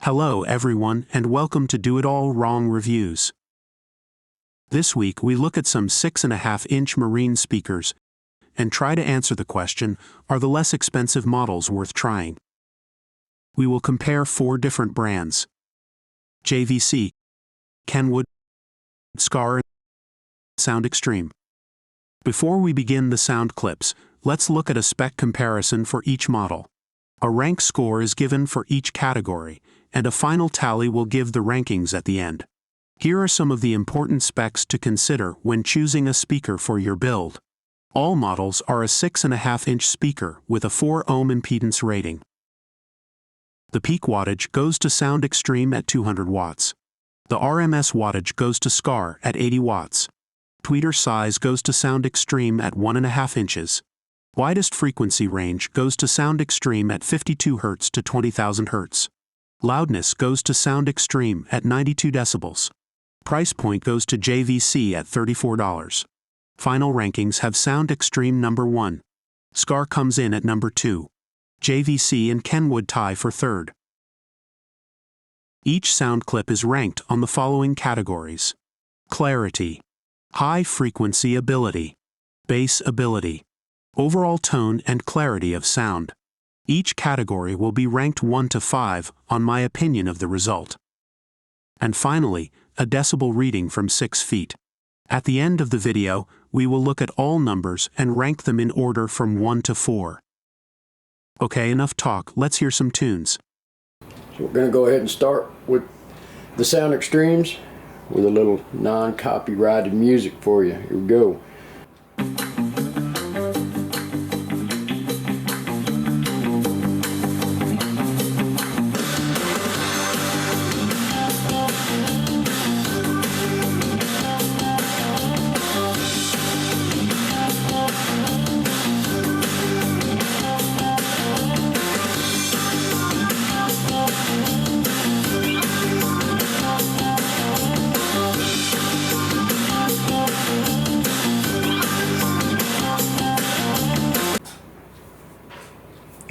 Hello everyone and welcome to Do It All Wrong Reviews. This week we look at some 6.5-inch marine speakers and try to answer the question, are the less expensive models worth trying? We will compare 4 different brands: JVC, Kenwood, Skar, and Sound Extreme. Before we begin the sound clips, let's look at a spec comparison for each model. A rank score is given for each category, and a final tally will give the rankings at the end. Here are some of the important specs to consider when choosing a speaker for your build. All models are a 6.5-inch speaker with a 4 ohm impedance rating. The peak wattage goes to Sound Extreme at 200 watts. The RMS wattage goes to Skar at 80 watts. Tweeter size goes to Sound Extreme at 1.5 inches. Widest frequency range goes to Sound Extreme at 52 Hz to 20,000 Hz. Loudness goes to Sound Extreme at 92 decibels. Price point goes to JVC at $34. Final rankings have Sound Extreme number 1. Skar comes in at number 2. JVC and Kenwood tie for 3rd. Each sound clip is ranked on the following categories: clarity, high frequency ability, bass ability, overall tone and clarity of sound. Each category will be ranked 1 to 5 on my opinion of the result. And finally, a decibel reading from 6 feet. At the end of the video, we will look at all numbers and rank them in order from 1 to 4. Okay, enough talk, let's hear some tunes. So we're going to go ahead and start with the Sound Extremes with a little non-copyrighted music for you. Here we go.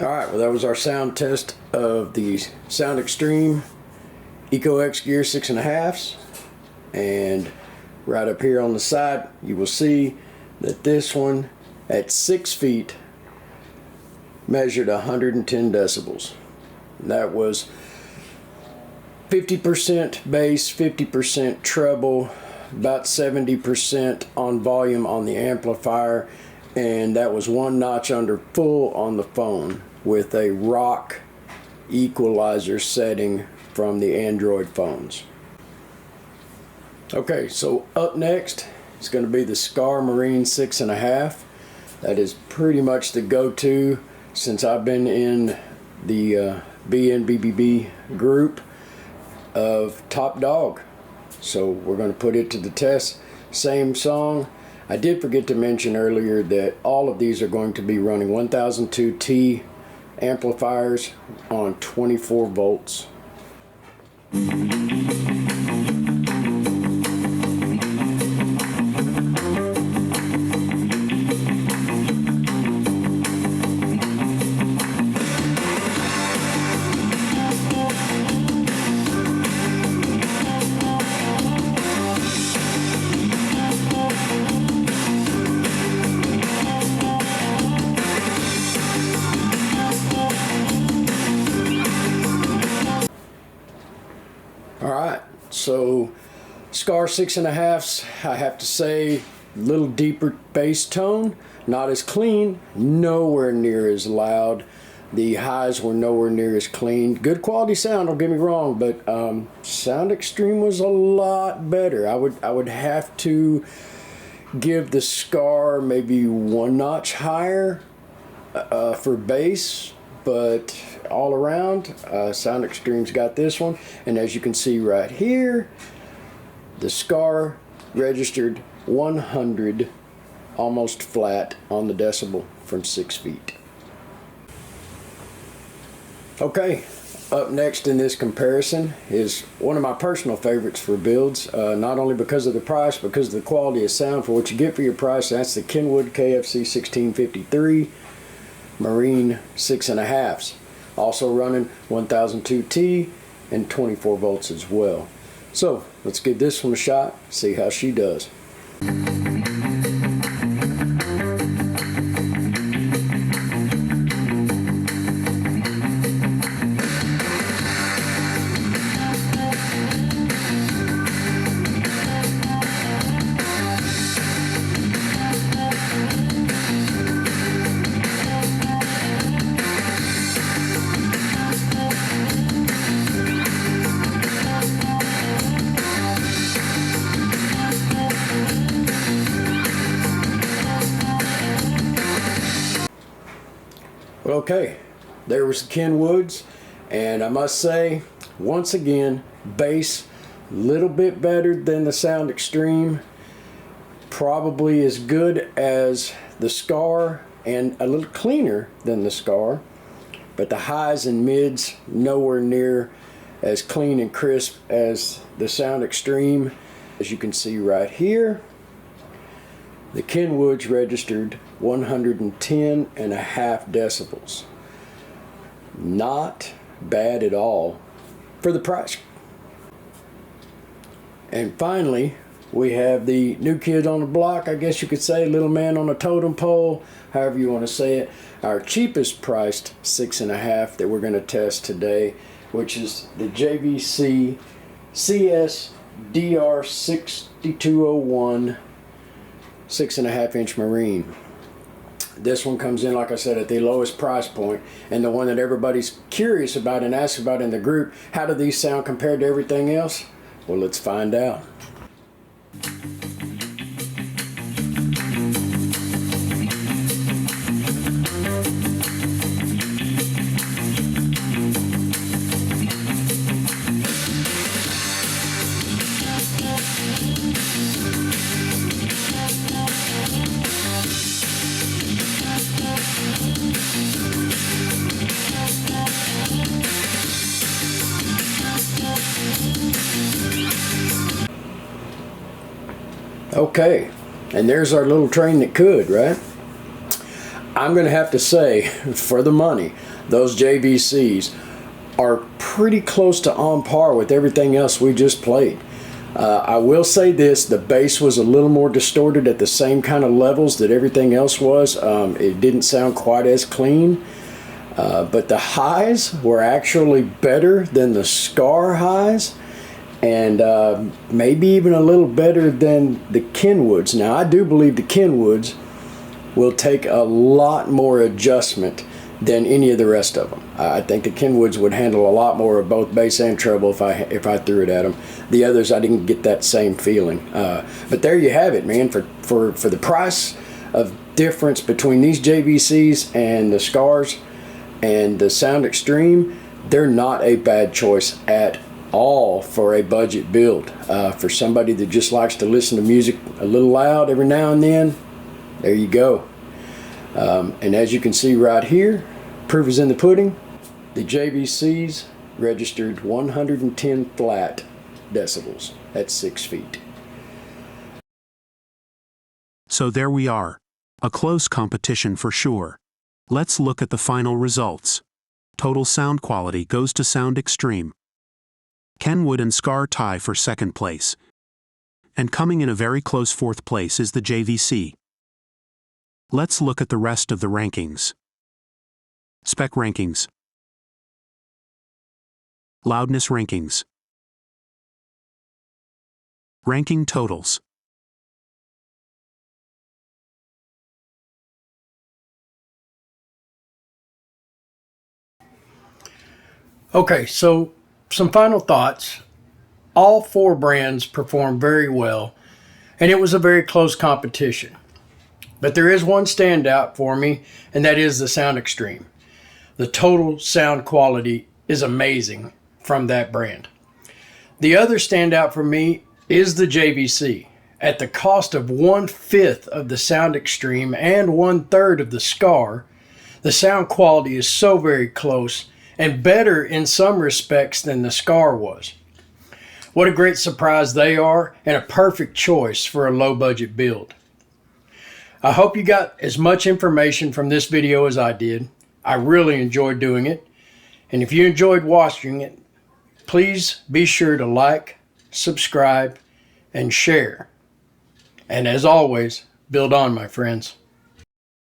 Alright, well that was our sound test of the Sound Extreme EcoX Gear 6.5s, and right up here on the side you will see that this one at 6 feet measured 110 decibels. That was 50% bass, 50% treble, about 70% on volume on the amplifier, and that was 1 notch under full on the phone with a rock equalizer setting from the Android phones. Okay, so up next is going to be the Skar Marine 6.5. That is pretty much the go-to since I've been in the BNBBB group of Top Dog. So we're going to put it to the test. Same song. I did forget to mention earlier that all of these are going to be running 1002T amplifiers on 24 volts. Alright, so Skar 6.5s, I have to say, a little deeper bass tone, not as clean, nowhere near as loud. The highs were nowhere near as clean. Good quality sound, don't get me wrong, but Sound Extreme was a lot better. I would have to give the Skar maybe 1 notch higher for bass, but all around, Sound Extreme's got this one. And as you can see right here, the Skar registered 100 almost flat on the decibel from 6 feet. Okay, up next in this comparison is one of my personal favorites for builds, not only because of the price, because of the quality of sound for what you get for your price. That's the Kenwood KFC 1653 Marine 6.5s. Also running 1002T and 24 volts as well. So let's give this one a shot, see how she does. Okay, there was the Kenwoods, and I must say, once again, bass a little bit better than the Sound Extreme, probably as good as the Skar, and a little cleaner than the Skar, but the highs and mids nowhere near as clean and crisp as the Sound Extreme. As you can see right here, the Kenwoods registered 110.5 decibels. Not bad at all for the price. And finally, we have the new kid on the block, I guess you could say, little man on a totem pole, however you want to say it. Our cheapest priced 6.5 that we're going to test today, which is the JVC CS-DR 6201 6.5 inch Marine. This one comes in, like I said, at the lowest price point, and the one that everybody's curious about and asks about in the group. How do these sound compared to everything else? Well, let's find out. Okay, and there's our little train that could, right? I'm going to have to say, for the money, those JVCs are pretty close to on par with everything else we just played. I will say this, the bass was a little more distorted at the same kind of levels that everything else was. It didn't sound quite as clean, but the highs were actually better than the Skar highs, and maybe even a little better than the Kenwoods. Now, I do believe the Kenwoods will take a lot more adjustment than any of the rest of them. I think the Kenwoods would handle a lot more of both bass and treble if I threw it at them. The others, I didn't get that same feeling. But there you have it, man. For the price of difference between these JVCs and the Skars and the Sound Extreme, they're not a bad choice at all for a budget build. For somebody that just likes to listen to music a little loud every now and then, there you go. And as you can see right here, proof is in the pudding. The JVCs registered 110 flat decibels at 6 feet. So there we are. A close competition for sure. Let's look at the final results. Total sound quality goes to Sound Extreme. Kenwood and Skar tie for second place. And coming in a very close fourth place is the JVC. Let's look at the rest of the rankings. Spec rankings. Loudness rankings. Ranking totals. Okay, so some final thoughts. All four brands performed very well, and it was a very close competition. But there is one standout for me, and that is the Sound Extreme. The total sound quality is amazing from that brand. The other standout for me is the JVC. At the cost of 1/5 of the Sound Extreme and 1/3 of the Skar, the sound quality is so very close and better in some respects than the Skar was. What a great surprise they are, and a perfect choice for a low budget build. I hope you got as much information from this video as I did. I really enjoyed doing it. And if you enjoyed watching it, Please be sure to like, subscribe, and share. And as always, build on, my friends.